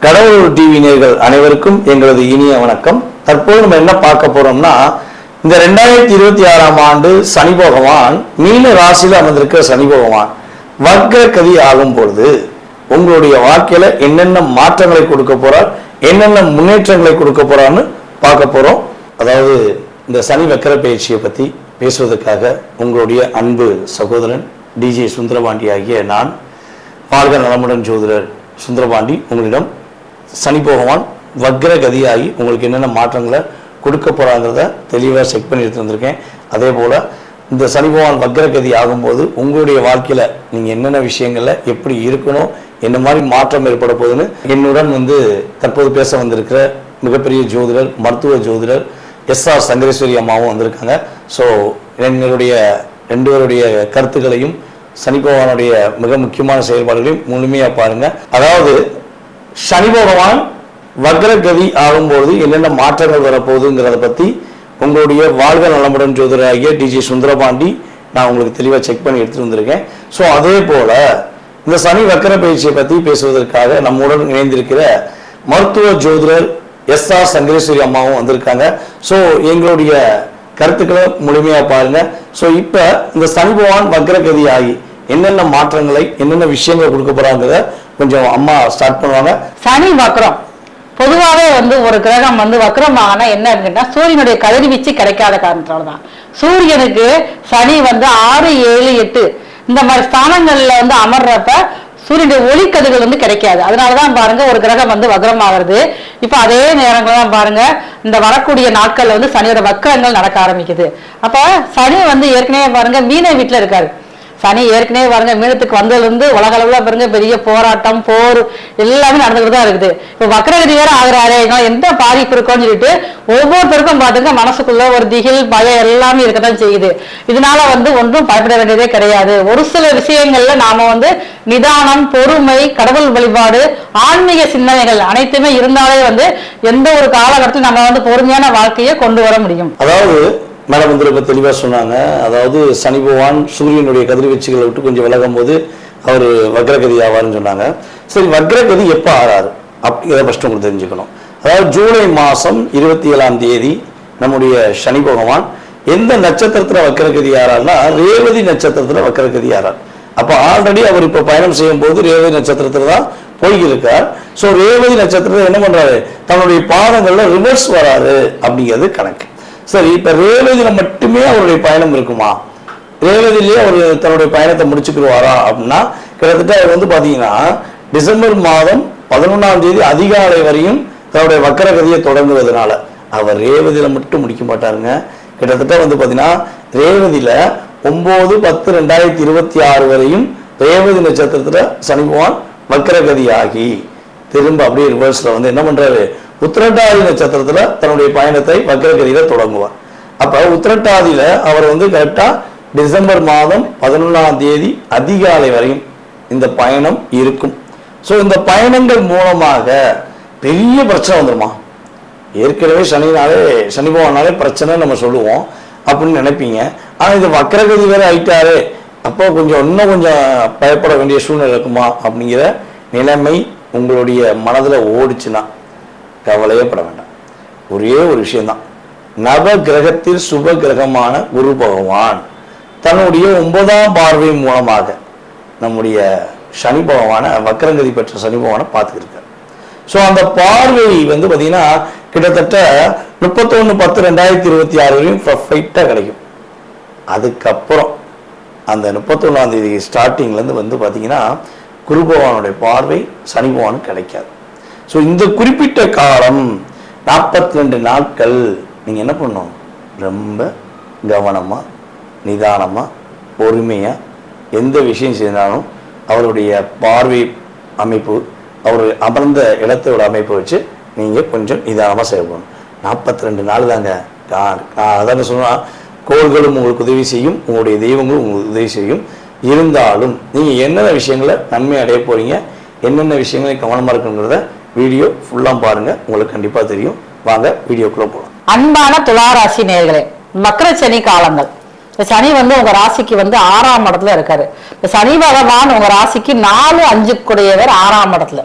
கடவுள் டிவி நேயர்கள் அனைவருக்கும் எங்களது இனிய வணக்கம். தற்போது நம்ம என்ன பார்க்க போறோம்னா, இந்த 2026ஆம் ஆண்டு சனி பகவான் மீன ராசியில் அமர்ந்திருக்கிற சனி பகவான் வக்ரகதி ஆகும் பொழுது உங்களுடைய வாழ்க்கையில என்னென்ன மாற்றங்களை கொடுக்க போறார், என்னென்ன முன்னேற்றங்களை கொடுக்க போறான்னு பார்க்க போறோம். அதாவது இந்த சனி வக்ர பயிற்சியை பத்தி பேசுவதற்காக உங்களுடைய அன்பு சகோதரன் டிஜே சுந்தரபாண்டி ஆகிய நான், வாழ்க நலமுடன் ஜோதிடர் சுந்தரபாண்டி, உங்களிடம் சனி பகவான் வக்ரகதியாகி உங்களுக்கு என்னென்ன மாற்றங்களை கொடுக்க போறாங்கிறத தெளிவாக செக் பண்ணி எடுத்து வந்திருக்கேன். அதே போல இந்த சனி பகவான் வக்ரகதி ஆகும்போது உங்களுடைய வாழ்க்கையில நீங்க என்னென்ன விஷயங்கள்ல எப்படி இருக்கணும், என்ன மாதிரி மாற்றம் ஏற்பட போகுதுன்னு என்னுடன் தற்போது பேச வந்திருக்கிற மிகப்பெரிய ஜோதிடர், மருத்துவ ஜோதிடர் SR சங்கரேஸ்வரி அம்மாவும் வந்திருக்காங்க. ஸோ எங்களுடைய ரெண்டு பேருடைய கருத்துக்களையும் சனி பகவானுடைய மிக முக்கியமான செயல்பாடுகளையும் முழுமையா பாருங்க. அதாவது சனி பகவான் வக்ரகதி ஆகும்போது என்னென்ன மாற்றங்கள் வரப்போகுதுங்கிறத பத்தி உங்களுடைய வாழ்க நலமுடன் ஜோதிடராகிய டிஜே சுந்தரபாண்டி நான் உங்களுக்கு தெளிவாக செக் பண்ணி எடுத்துட்டு வந்திருக்கேன். ஸோ அதே போல இந்த சனி வக்ர பயிற்சியை பத்தி பேசுவதற்காக நம்முடன் இணைந்திருக்கிற மருத்துவ ஜோதிடர் SR சங்கரேஸ்வரி அம்மாவும் வந்திருக்காங்க. ஸோ எங்களுடைய கருத்துக்களை முழுமையா பாருங்க. ஸோ இப்ப இந்த சனி பகவான் வக்ரகதி ஆகி என்னென்ன மாற்றங்களை, என்னென்ன விஷயங்களை கொடுக்க போறாங்கிறத கொஞ்சம் அம்மா ஸ்டார்ட் பண்ணுவாங்க. சனி வக்ரம் பொதுவாகவே ஒரு கிரகம் வக்ரமான என்ன இருக்குன்னா, சூரியனுடைய கதிர்வீச்சு கிடைக்காத காரணத்தால்தான். சூரியனுக்கு சனி 6, 7, 8 இந்த மாதிரி ஸ்தானங்கள்ல அமர்றப்ப சூரியனுடைய ஒளிக்கதிர்கள் கிடைக்காது. அதனாலதான் பாருங்க ஒரு கிரகம் வக்ரம் ஆகிறது. இப்ப அதே நேரங்கள் தான் பாருங்க இந்த வரக்கூடிய நாட்கள்ல சனியோட வக்ரங்கள் நடக்க ஆரம்பிக்குது. அப்ப சனி ஏற்கனவே பாருங்க மீன வீட்டுல இருக்காரு. சனி ஏற்கனவே பாருங்க மீனத்துக்கு வந்ததுல உலக அளவுல பாருங்க பெரிய போராட்டம், போர் எல்லாமே நடந்துகிட்டு தான் இருக்குது. இப்ப வக்ரகதி வேற ஆகுறாரு, எந்த பாதிப்பு இருக்கும்னு சொல்லிட்டு ஒவ்வொருத்தருக்கும் பாத்துங்க மனசுக்குள்ள ஒரு திகில், பயம் எல்லாமே இருக்கத்தான் செய்யுது. இதனால ஒன்றும் பயப்பட வேண்டியதே கிடையாது. ஒரு சில விஷயங்கள்ல நாம நிதானம், பொறுமை, கடவுள் வழிபாடு, ஆன்மீக சிந்தனைகள் அனைத்துமே இருந்தாலே எந்த ஒரு காலகட்டத்தில் நம்ம பொறுமையான வாழ்க்கையை கொண்டு வர முடியும். அதாவது மேடம் ரொம்ப தெளிவாக சொன்னாங்க. அதாவது சனி பகவான் சூரியனுடைய கதிர்வீச்சுகளை விட்டு கொஞ்சம் விலகும் போது அவர் வக்ரகதி ஆவார்னு சொன்னாங்க. சரி, வக்ரகதி எப்போ ஆறாரு அப்படிங்கிறத ஃபர்ஸ்ட் உங்களுக்கு தெரிஞ்சுக்கணும். அதாவது ஜூலை மாதம் 27ஆம் தேதி நம்முடைய சனி பகவான் எந்த நட்சத்திரத்தில் வக்ரகதி ஆறாருன்னா ரேவதி நட்சத்திரத்தில் வக்ரகதி ஆறார். அப்போ ஆல்ரெடி அவர் இப்போ பயணம் செய்யும் போது ரேவதி நட்சத்திரத்தில் தான் போய்கிருக்கார். ஸோ ரேவதி நட்சத்திரத்தில் என்ன பண்றாரு, தன்னுடைய பாதங்கள்ல ரிவர்ஸ் வராரு அப்படிங்கிறது கணக்கு. சரி, இப்ப ரேவதியில மட்டுமே அவருடைய பயணம் இருக்குமா, ரேவதியிலேயே அவர் தன்னுடைய பயணத்தை முடிச்சுக்கிடுவாரா அப்படின்னா, கிட்டத்தட்ட அவர் பாத்தீங்கன்னா டிசம்பர் மாதம் 11ஆம் தேதி அதிகாலை வரையும் தன்னுடைய வக்ரகதியை தொடங்குவதனால அவர் ரேவதியில மட்டும் முடிக்க மாட்டாருங்க. கிட்டத்தட்ட பாத்தீங்கன்னா ரேவதியில 9/10/2026 வரையும் ரேவதி நட்சத்திரத்துல சனி பகவான் வக்ரகதி ஆகி திரும்ப அப்படியே ரிவர்ஸ்ல என்ன பண்றாரு, உத்திரட்டாதி நட்சத்திரத்துல தன்னுடைய பயணத்தை வக்ரகதியில தொடங்குவார். அப்ப உத்திரட்டாதியில அவர் கரெக்டா டிசம்பர் மாதம் 11ஆம் தேதி அதிகாலை வரையும் இந்த பயணம் இருக்கும். ஸோ இந்த பயணங்கள் மூலமாக பெரிய பிரச்சனை வந்துருமா, ஏற்கனவே சனி பகவானாலே பிரச்சனை நம்ம சொல்லுவோம் அப்படின்னு நினைப்பீங்க. ஆனா இது வக்ரகதி வேற ஆயிட்டாரு, அப்போ இன்னும் கொஞ்சம் பயப்பட வேண்டிய சூழ்நிலை இருக்குமா அப்படிங்கிற நிலைமை உங்களுடைய மனதுல ஓடிச்சுன்னா கவலையே பட வேண்டாம். ஒரே ஒரு விஷயம்தான், நவ கிரகத்தில் சுப கிரகமான குரு பகவான் தன்னுடைய 9ஆம் பார்வை மூலமாக நம்முடைய சனி பகவான வக்ரகதி பெற்ற சனி பகவானை பார்த்துருக்கார். ஸோ அந்த பார்வை பார்த்தீங்கன்னா கிட்டத்தட்ட 31/10/2026 வரையும் பர்ஃபெக்டா கிடைக்கும். அதுக்கப்புறம் அந்த 31ஆம் தேதி ஸ்டார்டிங்ல இருந்து பார்த்தீங்கன்னா குரு பகவானுடைய பார்வை சனி பகவானுக்கு கிடைக்காது. ஸோ இந்த குறிப்பிட்ட காலம் 42 நாட்கள் நீங்கள் என்ன பண்ணணும், ரொம்ப கவனமாக, நிதானமாக, பொறுமையாக எந்த விஷயம் செய்தாலும் அவருடைய பார்வை அமைப்பு, அவர் அமர்ந்த இடத்தோட அமைப்பை வச்சு நீங்கள் கொஞ்சம் நிதானமாக செயல்படணும். 42 நாள் தாங்க. அதான் சொன்னால் கோள்களும் உங்களுக்கு உதவி செய்யும், உங்களுடைய தெய்வங்களும் உங்களுக்கு உதவி செய்யும். இருந்தாலும் நீங்கள் என்னென்ன விஷயங்களை நன்மை அடைய போகிறீங்க, என்னென்ன விஷயங்களை கவனமாக இருக்குங்கிறத வீடியோ ஃபுல்லா பாருங்க, உங்களுக்கு கண்டிப்பா தெரியும். வாங்க வீடியோக்குள்ள போலாம். அன்பான துளாராசி நேயர்களே, வக்ர சனி காலங்கள். சனி உங்க ராசிக்கு 6ஆம் இடத்துல இருக்காரு. சனி பகவான் உங்க ராசிக்கு 4, 5 கூடையவர் 6ஆம் இடத்துல.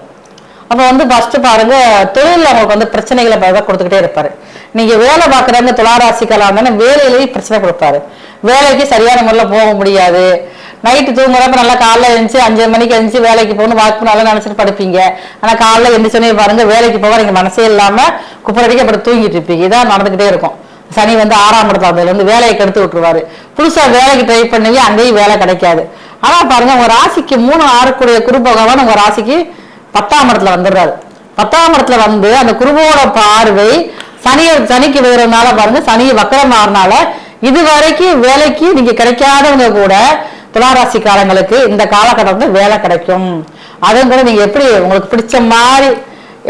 அப்ப வந்து ஃபர்ஸ்ட் பாருங்க, தொழில் அவங்களுக்கு வந்து பிரச்சனைகளை கொடுத்துக்கிட்டே இருப்பாரு. நீங்க வேலை பார்க்குறவங்க துளாராசிக்காரா இருந்தாலும் வேலையிலேயே பிரச்சனை கொடுப்பாரு. வேலைக்கு சரியான முறையில் போக முடியாது. நைட்டு தூங்குறப்ப நல்லா காலைல எழுந்துச்சு 5 மணிக்கு எழுந்துச்சு வேலைக்கு போகணும் வாக்கு நல்லா நினைச்சிட்டு படுப்பீங்க. ஆனா காலைல எழுந்துச்சோன்னே பாருங்க வேலைக்கு போக நீங்க மனசே இல்லாம குப்பரடிக்க அப்படி தூங்கிட்டு இருப்பீங்க. இதான் நடந்துகிட்டே இருக்கும். சனி வந்து 6ஆம் இடத்துல அதுல வந்து வேலையை கெடுத்து விட்டுருவாரு. புதுசா வேலைக்கு ட்ரை பண்ணி அங்கேயும் வேலை கிடைக்காது. ஆனா பாருங்க, உங்க ராசிக்கு 3 6 குரு பகவான் உங்க ராசிக்கு 10ஆம் இடத்துல வந்துடுறாரு. 10ஆம் இடத்துல வந்து அந்த குருவோட பார்வை சனிக்கு விழுறதுனால பாருங்க, சனி வக்கரம் மாறினால இது வரைக்கும் வேலைக்கு நீங்க கிடைக்காதவங்க கூட துளாராசிக்காரங்களுக்கு இந்த காலகட்டத்தில் வேலை கிடைக்கும். அதுவும் கூட நீங்க எப்படி உங்களுக்கு பிடிச்ச மாதிரி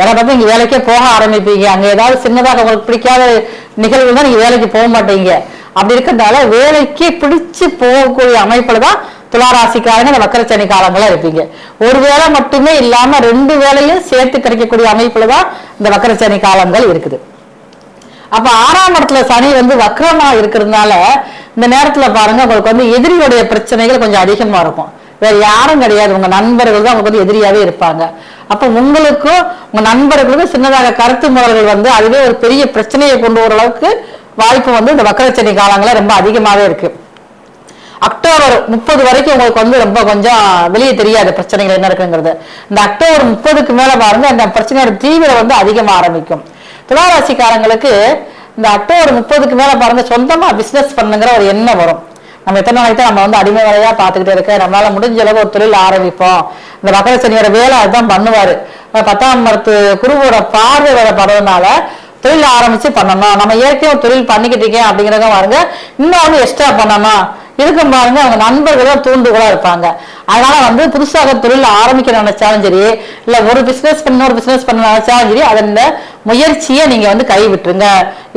எனக்கு நீங்க வேலைக்கே போக ஆரம்பிப்பீங்க. அங்க ஏதாவது சின்னதாக உங்களுக்கு பிடிக்காத நிகழ்வு தான் நீங்க வேலைக்கு போக மாட்டீங்க. அப்படி இருக்கிறதால வேலைக்கு பிடிச்சு போகக்கூடிய அமைப்புல தான் துளாராசிக்காரங்க இந்த வக்கரச்சனி காலங்களா இருப்பீங்க. ஒரு வேலை மட்டுமே இல்லாம 2 வேலையும் சேர்த்து கிடைக்கக்கூடிய அமைப்புல தான் இந்த வக்கரச்சனி காலங்கள் இருக்குது. அப்ப 6ஆம் இடத்துல சனி வந்து வக்கரமா இருக்கிறதுனால இந்த நேரத்துல பாருங்க, உங்களுக்கு வந்து எதிரியுடைய பிரச்சனைகள் கொஞ்சம் அதிகமா இருக்கும். வேற யாரும் கிடையாது, உங்க நண்பர்கள் தான் உங்களுக்கு வந்து எதிரியாவே இருப்பாங்க. அப்ப உங்களுக்கும் உங்க நண்பர்களுக்கும் சின்னதாக கருத்து முறைகள் வந்து அதுவே ஒரு பெரிய பிரச்சனையை கொண்டு வர அளவுக்கு வாய்ப்பு வந்து இந்த வக்கரச்சனி காலங்கள ரொம்ப அதிகமாவே இருக்கு. அக்டோபர் 30 வரைக்கும் உங்களுக்கு வந்து ரொம்ப கொஞ்சம் வெளியே தெரியாது பிரச்சனைகள் என்ன இருக்குங்கிறது. இந்த அக்டோபர் 30க்கு மேல பாருங்க, அந்த பிரச்சனையோட தீவிரம் வந்து அதிகமா ஆரம்பிக்கும். துளாராசிக்காரங்களுக்கு இந்த அக்டோபர் 30க்கு மேல பாருங்க, சொந்தமா பிசினஸ் பண்ணுங்கிற ஒரு எண்ணம் வரும். நம்ம எத்தனை நாளைக்கு நம்ம வந்து அடிமை வேலையா பார்த்துக்கிட்டே இருக்க, நம்மளால முடிஞ்ச அளவு ஒரு தொழில் ஆரம்பிப்போம். இந்த வக்கர சனியோட வேலை அதுதான் பண்ணுவாரு. 10ஆம் இடத்து குருவோட பார்வை வேலை படுறதுனால தொழில் ஆரம்பிச்சு பண்ணணும். நம்ம ஏற்கனவே ஒரு தொழில் பண்ணிக்கிட்டு இருக்கேன் அப்படிங்கிறத பாருங்க, இன்னும் வந்து எக்ஸ்ட்ரா பண்ணணும் இருக்கும் பாருங்க. அவங்க நண்பர்களும் தூண்டுகோலா இருப்பாங்க. அதனால வந்து புதுசாக தொழில் ஆரம்பிக்க நினைச்சாலும் சரி, இல்ல ஒரு பிசினஸ் பண்ண நினைச்சாலும் சரி, அதன் முயற்சியை நீங்க வந்து கைவிட்டுருங்க.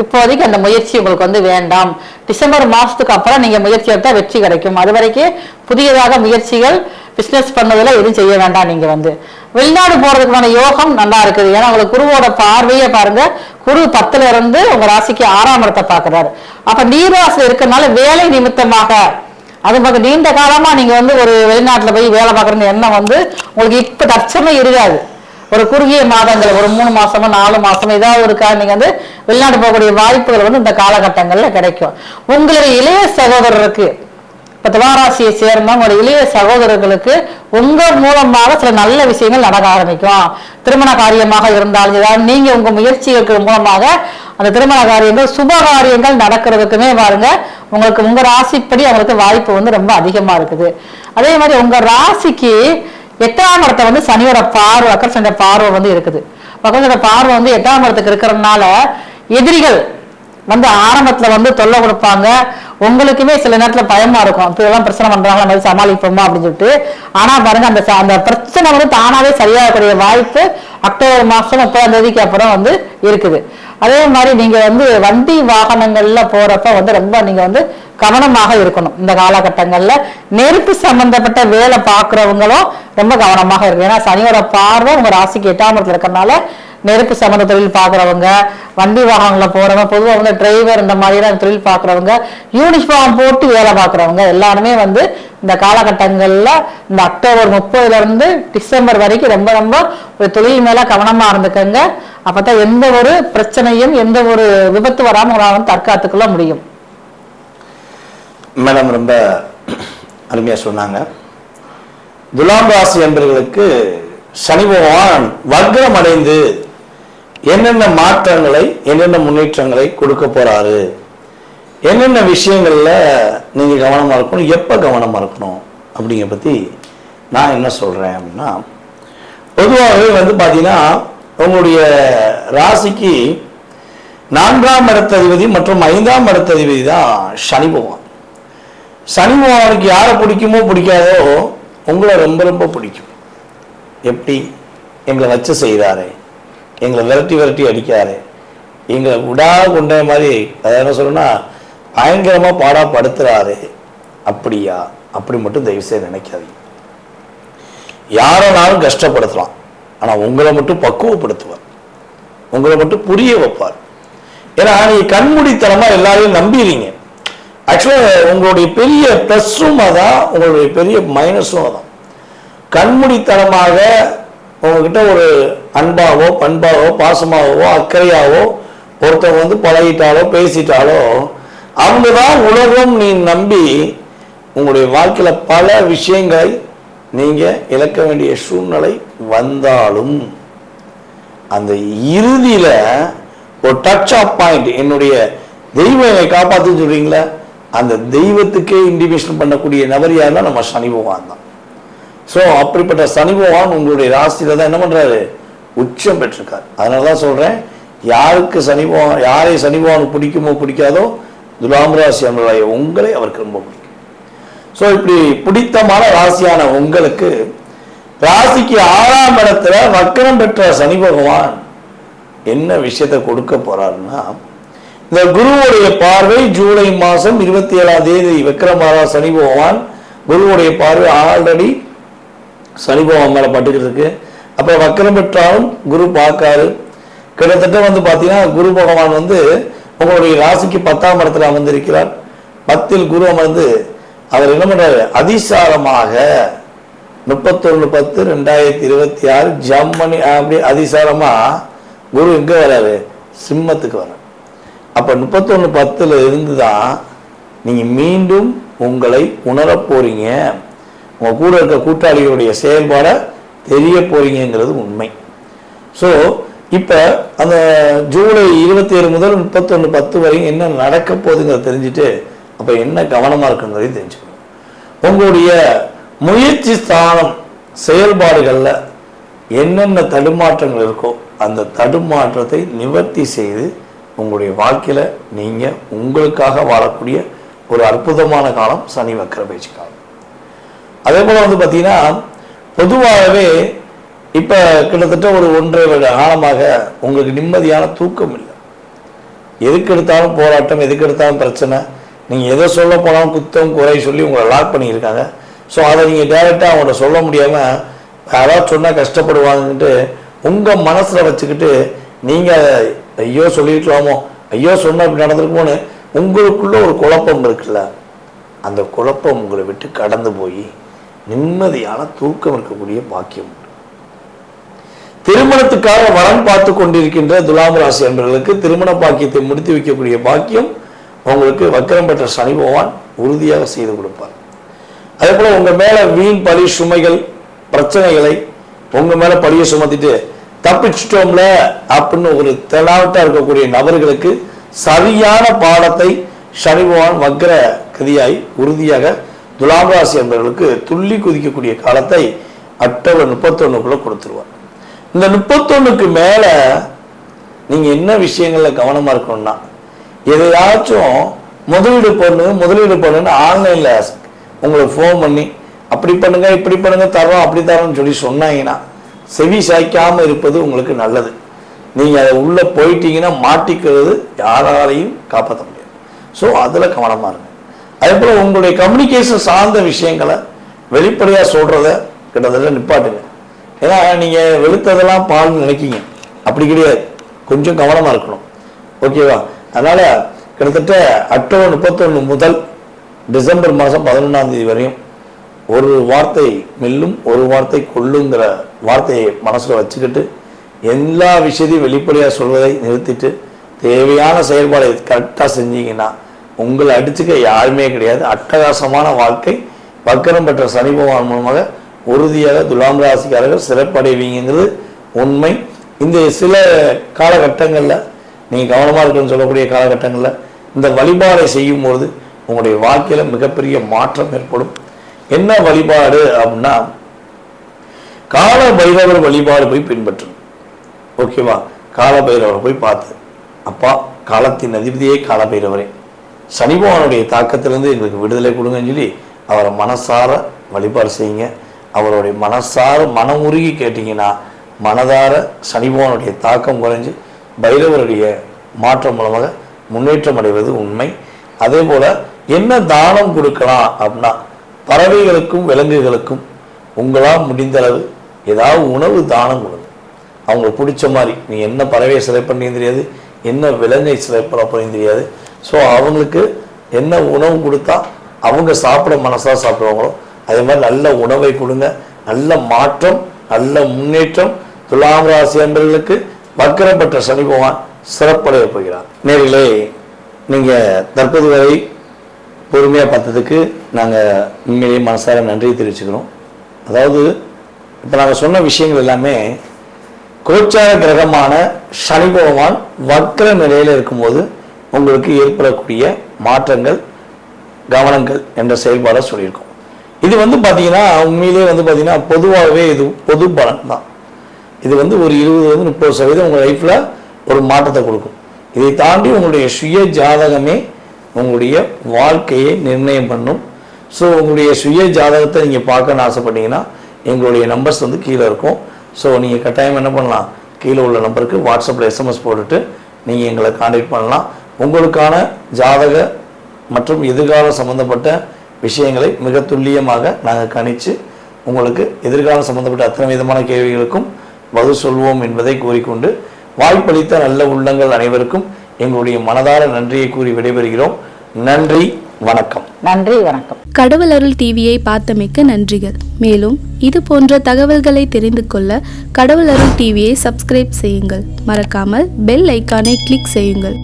இப்போதைக்கு அந்த முயற்சி உங்களுக்கு வந்து வேண்டாம். டிசம்பர் மாசத்துக்கு அப்புறம் நீங்க முயற்சி எடுத்தா வெற்றி கிடைக்கும். அது வரைக்கும் புதியதாக முயற்சிகள் பிசினஸ் பண்ணதுல எதுவும் செய்ய வேண்டாம். நீங்க வந்து வெளிநாடு போறதுக்கான யோகம் நல்லா இருக்குது. ஏன்னா உங்களுக்கு குருவோட பார்வையை பாருங்க, குரு 10ல இருந்து உங்க ராசிக்கு 6ஆம் இடத்தை பாக்குறாரு. அப்ப நீராசில இருக்கிறதுனால வேலை நிமித்தமாக அது மாதிரி நீண்ட காலமா நீங்க வந்து ஒரு வெளிநாட்டுல போய் வேலை பார்க்கறன்னு எண்ணம் வந்து உங்களுக்கு இப்ப தற்சமயம் இருக்காது. ஒரு குறுகிய மாதங்கள், ஒரு 3 மாசமோ 4 மாசமோ ஏதாவது ஒரு நீங்க வந்து வெளிநாடு போகக்கூடிய வாய்ப்புகள் வந்து இந்த காலகட்டங்கள்ல கிடைக்கும். உங்களுடைய இளைய சகோதரருக்கு, இப்ப துளாராசியை சேர்ந்த உங்களுடைய இளைய சகோதரர்களுக்கு உங்க மூலமாக சில நல்ல விஷயங்கள் நடக்க ஆரம்பிக்கும். திருமண காரியமாக இருந்தாலும் ஏதாவது நீங்க உங்க முயற்சிகளுக்கு மூலமாக அந்த திருமண காரியங்கள் சுப காரியங்கள் நடக்கிறதுக்குமே பாருங்க, உங்களுக்கு உங்க ராசிப்படி அவங்களுக்கு வாய்ப்பு வந்து ரொம்ப அதிகமா இருக்குது. அதே மாதிரி உங்க ராசிக்கு 8ஆம் இடத்தை வந்து சனியோட பார்வை, வக்கர சனியோட பார்வை வந்து இருக்குது. வக்கர பார்வை வந்து 8ஆம் இடத்துக்கு இருக்கிறதுனால எதிரிகள் வந்து ஆரம்பத்துல வந்து தொல்லை கொடுப்பாங்க. உங்களுக்குமே சில நேரத்துல பயமா இருக்கும், இப்பெல்லாம் பிரச்சனை பண்றாங்களா மாதிரி சமாளிப்போமா அப்படின்னு சொல்லிட்டு. ஆனா பாருங்க, அந்த பிரச்சனை வந்து தானாவே சரியாகக்கூடிய வாய்ப்பு அக்டோபர் மாசம் 30ஆம் தேதிக்கு அப்புறம் வந்து இருக்குது. அதே மாதிரி நீங்க வந்து வண்டி வாகனங்கள்ல போறப்ப வந்து ரொம்ப நீங்க வந்து கவனமாக இருக்கணும். இந்த காலகட்டங்கள்ல நெருப்பு சம்பந்தப்பட்ட வேலை பார்க்கறவங்களும் ரொம்ப கவனமாக இருக்கு. ஏன்னா சனியோட பார்வை உங்க ராசிக்கு 8ஆம் இடத்துல இருக்கிறதுனால நெருப்பு சம்பந்த தொழில் பார்க்குறவங்க, வண்டி வாகனங்கள போறவங்க, பொதுவாக வந்து டிரைவர் இந்த மாதிரியான தொழில் பார்க்குறவங்க, யூனிஃபார்ம் போட்டு வேலை பார்க்குறவங்க எல்லாருமே வந்து இந்த காலகட்டங்கள்ல இந்த அக்டோபர் 30ல இருந்து டிசம்பர் வரைக்கும் ரொம்ப ரொம்ப ஒரு தொழில் மேல கவனமா இருந்துக்கங்க. அப்பதான் எந்த ஒரு பிரச்சனையும் எந்த ஒரு விபத்து வராம உங்களால வந்து தற்காத்துக்கொள்ள முடியும். மேடம் ரொம்ப அருமையா சொன்னாங்க. துலாம் ராசி என்பவர்களுக்கு சனி பகவான் வக்ரம் அடைந்து என்னென்ன மாற்றங்களை என்னென்ன முன்னேற்றங்களை கொடுக்க போறாரு, என்னென்ன விஷயங்கள்ல நீங்க கவனமா இருக்கணும், எப்ப கவனமா இருக்கணும் அப்படிங்கிற பத்தி நான் என்ன சொல்றேன் அப்படின்னா, பொதுவாகவே வந்து பாத்தீங்கன்னா உங்களுடைய ராசிக்கு 4ஆம் இடத்ததிபதி மற்றும் 5ஆம் இடத்ததிபதி தான் சனி பகவான். சனி பகவானுக்கு யாரை பிடிக்குமோ பிடிக்காதோ உங்களை ரொம்ப ரொம்ப பிடிக்கும். எப்படி எங்களை வச்சு செய்கிறாரு, எங்களை விரட்டி அடிக்காரு, எங்களை விடா கொண்ட மாதிரி அதை என்ன சொல்லணும்னா பயங்கரமா பாடாப்படுத்துறாரு. அப்படியா? அப்படி மட்டும் தயவு செய்து நினைக்காதீங்க. யாராலும் கஷ்டப்படுத்தலாம், ஆனா உங்களை மட்டும் பக்குவப்படுத்துவார், உங்களை மட்டும் புரிய வைப்பார். ஏன்னா நீங்க கண்மூடித்தனமா எல்லாரையும் நம்பிடுறீங்க. ஆக்சுவலா உங்களுடைய பெரிய பிளஸும் அதான், உங்களுடைய பெரிய மைனஸும் அதான். கண்மூடித்தனமாக உங்ககிட்ட ஒரு அன்பாவோ பண்பாவோ பாசமாகவோ அக்கறையாவோ ஒருத்தவங்க வந்து பழகிட்டாலோ பேசிட்டாலோ அவங்கதான் உலகம் நீ நம்பி உங்களுடைய வாழ்க்கையில பல விஷயங்களை நீங்க இழக்க வேண்டிய சூழ்நிலை வந்தாலும் அந்த இறுதியில ஒரு டச் ஆஃப் பாயிண்ட், என்னுடைய தெய்வம் என்னை காப்பாத்துன்னு சொல்றீங்களா, அந்த தெய்வத்துக்கே இன்டிமேஷன் பண்ணக்கூடிய நபர் யாருன்னா நம்ம சனி பகவான் தான். ஸோ அப்படிப்பட்ட சனி பகவான் உங்களுடைய ராசியில தான் என்ன பண்றாரு, உச்சம் பெற்றிருக்காரு. அதனாலதான் சொல்றேன், யாருக்கு சனி பகவான், யாரை சனி பகவானுக்கு பிடிக்குமோ பிடிக்காதோ துலாம் ராசி அன்பர்களாய உங்களை அவருக்கு ரொம்ப பிடிக்கும். ஸோ இப்படி பிடித்தமான ராசியான உங்களுக்கு ராசிக்கு 6ஆம் இடத்துல வக்கரம் பெற்ற சனி பகவான் என்ன விஷயத்தை கொடுக்க போறாருன்னா, இந்த குருவுடைய பார்வை ஜூலை மாதம் 27ஆம் தேதி விக்ரமாரா சனி பகவான் குருவுடைய பார்வை ஆல்ரெடி சனி பகவான் மேல பட்டுக்கிட்டு இருக்கு. அப்ப வக்கரம் பெற்றாலும் குரு பார்க்காரு. கிட்டத்தட்ட வந்து பாத்தீங்கன்னா குரு பகவான் வந்து உங்களுடைய ராசிக்கு 10ஆம் இடத்துல அமர்ந்திருக்கிறார். 10ல் குரு அமர்ந்து அவர் என்ன பண்றாரு, அதிசாரமாக 31/10/2026 ஜம்மனி அப்படி அதிசாரமா குரு எங்க வராரு, சிம்மத்துக்கு வர. அப்ப 31/10 இருந்துதான் நீங்க மீண்டும் உங்களை உணர போறீங்க, உங்க கூட இருக்க கூட்டாளிகளுடைய செயல்பாட தெரிய போறீங்கிறது உண்மை. ஸோ இப்ப அந்த ஜூலை 27 முதல் 31/10 வரையும் என்ன நடக்க போகுதுங்கிறத தெரிஞ்சுட்டு அப்ப என்ன கவனமா இருக்குங்கிறதையும் தெரிஞ்சுக்கணும். உங்களுடைய முயற்சி ஸ்தானம் செயல்பாடுகள்ல என்னென்ன தடுமாற்றங்கள் இருக்கோ அந்த தடுமாற்றத்தை நிவர்த்தி செய்து உங்களுடைய வாழ்க்கையில நீங்க உங்களுக்காக வாழக்கூடிய ஒரு அற்புதமான காலம் சனி வக்கர பயிற்சி காலம். அதே போல வந்து பாத்தீங்கன்னா பொதுவாகவே இப்ப கிட்டத்தட்ட ஒரு 1.5 வருட காலமாக உங்களுக்கு நிம்மதியான தூக்கம் இல்லை. எதுக்கு எடுத்தாலும் போராட்டம், எதுக்கு எடுத்தாலும் பிரச்சனை. நீங்க எதை சொல்ல போனாலும் குத்தம் குறை சொல்லி உங்களை லாக் பண்ணியிருக்காங்க. ஸோ அதை நீங்க டைரக்டா அவங்கள்ட்ட சொல்ல முடியாம யாராவது சொன்னா கஷ்டப்படுவாங்கன்ட்டு உங்க மனசுல வச்சுக்கிட்டு நீங்க ஐயோ சொல்லிருக்கலாமோ, ஐயோ சொன்ன அப்படி நடந்திருக்குமோன்னு உங்களுக்குள்ள ஒரு குழப்பம் இருக்குல்ல, அந்த குழப்பம் உங்களை விட்டு கடந்து போய் நிம்மதியான தூக்கம் இருக்கக்கூடிய பாக்கியம். திருமணத்துக்காக வரன் பார்த்து கொண்டிருக்கின்ற துலாம் ராசி அன்பர்களுக்கு திருமண பாக்கியத்தை முடித்து வைக்கக்கூடிய பாக்கியம் உங்களுக்கு வக்கரம் பெற்ற சனி பகவான் உறுதியாக செய்து கொடுப்பார். அதே போல உங்க மேல வீண் பழி சுமைகள் பிரச்சனைகளை உங்க மேல பழிய சுமத்திட்டு தப்பிச்சிட்டோம்ல அப்படின்னு ஒரு தெளாவட்டா இருக்கக்கூடிய நபர்களுக்கு சரியான பாடத்தை சனி பகவான் வக்ர கதியாய் உறுதியாக துலாம் ராசி என்பவர்களுக்கு துள்ளி குதிக்கக்கூடிய காலத்தை அக்டோபர் 31க்குள்ள கொடுத்துருவார். இந்த 31க்கு மேல நீங்க என்ன விஷயங்கள்ல கவனமா இருக்கணும்னா, எதையாச்சும் முதலீடு பண்ணுன்னு ஆன்லைன்ல உங்களுக்கு ஃபோன் பண்ணி அப்படி பண்ணுங்க இப்படி பண்ணுங்க தரோம் அப்படி தரோம்னு சொல்லி சொன்னாங்கன்னா செவி சாய்க்காம இருப்பது உங்களுக்கு நல்லது. நீங்க அதை உள்ள போயிட்டீங்கன்னா மாட்டிக்கிறது யாராலையும் காப்பாற்ற முடியாது. ஸோ அதுல கவனமா இருங்க. அதே போல உங்களுடைய கம்யூனிகேஷன் சார்ந்த விஷயங்களை வெளிப்படையா சொல்றத கிட்டத்தட்ட நிப்பாட்டுங்க. ஏன்னா நீங்க வெளுத்ததெல்லாம் பால்னு நினைக்கிங்க, அப்படி கிடையாது. கொஞ்சம் கவனமா இருக்கணும். ஓகேவா? அதனால கிட்டத்தட்ட அக்டோபர் 31 முதல் டிசம்பர் மாதம் 11ஆம் தேதி வரையும் ஒரு வார்த்தை மெல்லும் ஒரு வார்த்தை கொள்ளுங்கிற வார்த்தையை மனசுல வச்சுக்கிட்டு எல்லா விஷயத்தையும் வெளிப்படையா சொல்வதை நிறுத்திட்டு தேவையான செயல்பாடை கரெக்டாக செஞ்சீங்கன்னா உங்களை அடிச்சுக்க யாருமே கிடையாது. அட்டகாசமான வாழ்க்கை வக்கரம் பெற்ற சனி பகவான் மூலமாக உறுதியாக துலாம் ராசிக்காரர்கள் சிறப்படைவீங்கிறது உண்மை. இந்த சில காலகட்டங்களில் நீங்கள் கவனமாக இருக்குன்னு சொல்லக்கூடிய காலகட்டங்களில் இந்த வழிபாடை செய்யும் பொழுது உங்களுடைய வாழ்க்கையில மிகப்பெரிய மாற்றம் ஏற்படும். என்ன வழிபாடு அப்படின்னா, கால பைரவர் வழிபாடு போய் பின்பற்றணும். ஓகேவா? கால பைரவரை போய் பார்த்து, அப்பா காலத்தின் அதிபதியே கால பைரவரே, சனி பகவானுடைய தாக்கத்திலிருந்து எங்களுக்கு விடுதலை கொடுங்கன்னு சொல்லி அவரை மனசார வழிபாடு செய்யுங்க. அவருடைய மனசார மனமுருகி கேட்டீங்கன்னா மனதார சனி பகவானுடைய தாக்கம் குறைஞ்சு பைரவருடைய மாற்றம் மூலமாக முன்னேற்றம் அடைவது உண்மை. அதே போல என்ன தானம் கொடுக்கலாம் அப்படின்னா, பறவைகளுக்கும் விலங்குகளுக்கும் உங்களால் முடிந்த அளவு ஏதாவது உணவு தானம் கொடுங்க. அவங்களுக்கு பிடிச்ச மாதிரி, நீ என்ன பறவையை செலக்ட் பண்ணி தெரியாது, என்ன விலங்கை செலக்ட் பண்ண போறீங்க தெரியாது. ஸோ அவங்களுக்கு என்ன உணவு கொடுத்தா அவங்க சாப்பிட மனசா சாப்பிடுவாங்களோ அதே மாதிரி நல்ல உணவை கொடுங்க. நல்ல மாற்றம் நல்ல முன்னேற்றம். துலாம் ராசி அன்பர்களுக்கு வக்கரப்பட்ட சனி பகவான் சிறப்படைய போகிறார். நேரிலே நீங்க தற்போது வரை பொறுமையா பார்த்ததுக்கு நாங்க உண்மையிலேயே மனசார நன்றி தெரிவிச்சுக்கிறோம். அதாவது இப்ப நாங்க சொன்ன விஷயங்கள் எல்லாமே கோச்சார கிரகமான சனி பகவான் வக்ர நிலையில இருக்கும்போது உங்களுக்கு ஏற்படக்கூடிய மாற்றங்கள், கவனங்கள் என்ற செயல்பாடை சொல்லியிருக்கோம். இது பார்த்தீங்கன்னா உண்மையிலேயே பார்த்தீங்கன்னா பொதுவாகவே இது பொது பலன் தான். இது ஒரு 20-30% உங்கள் லைஃப்ல ஒரு மாற்றத்தை கொடுக்கும். இதை தாண்டி உங்களுடைய சுய ஜாதகமே உங்களுடைய வாழ்க்கையை நிர்ணயம் பண்ணும். ஸோ உங்களுடைய சுய ஜாதகத்தை நீங்கள் பார்க்கணும்னு ஆசைப்பட்டீங்கன்னா எங்களுடைய நம்பர்ஸ் கீழே இருக்கும். ஸோ நீங்கள் கட்டாயம் என்ன பண்ணலாம், கீழே உள்ள நம்பருக்கு வாட்ஸ்அப்பில் SMS போட்டுட்டு நீங்கள் எங்களை கான்டாக்ட் பண்ணலாம். உங்களுக்கான ஜாதக மற்றும் எதிர்காலம் சம்பந்தப்பட்ட விஷயங்களை மிக துல்லியமாக நாங்கள் கணித்து உங்களுக்கு எதிர்காலம் சம்பந்தப்பட்ட அத்தனை விதமான கேள்விகளுக்கும் பதில் சொல்வோம் என்பதை கூறிக்கொண்டு வாய்ப்பளித்த நல்ல உள்ளங்கள் அனைவருக்கும் எங்களுடைய மனதார நன்றியை கூறி விடைபெறுகிறோம். நன்றி, வணக்கம். நன்றி, வணக்கம். கடவுள் அருள் டிவியை பார்த்தமைக்கு நன்றிகள். மேலும் இது போன்ற தகவல்களை தெரிந்து கொள்ள கடவுள் அருள் டிவியை சப்ஸ்கிரைப் செய்யுங்கள். மறக்காமல் பெல் ஐக்கானை கிளிக் செய்யுங்கள்.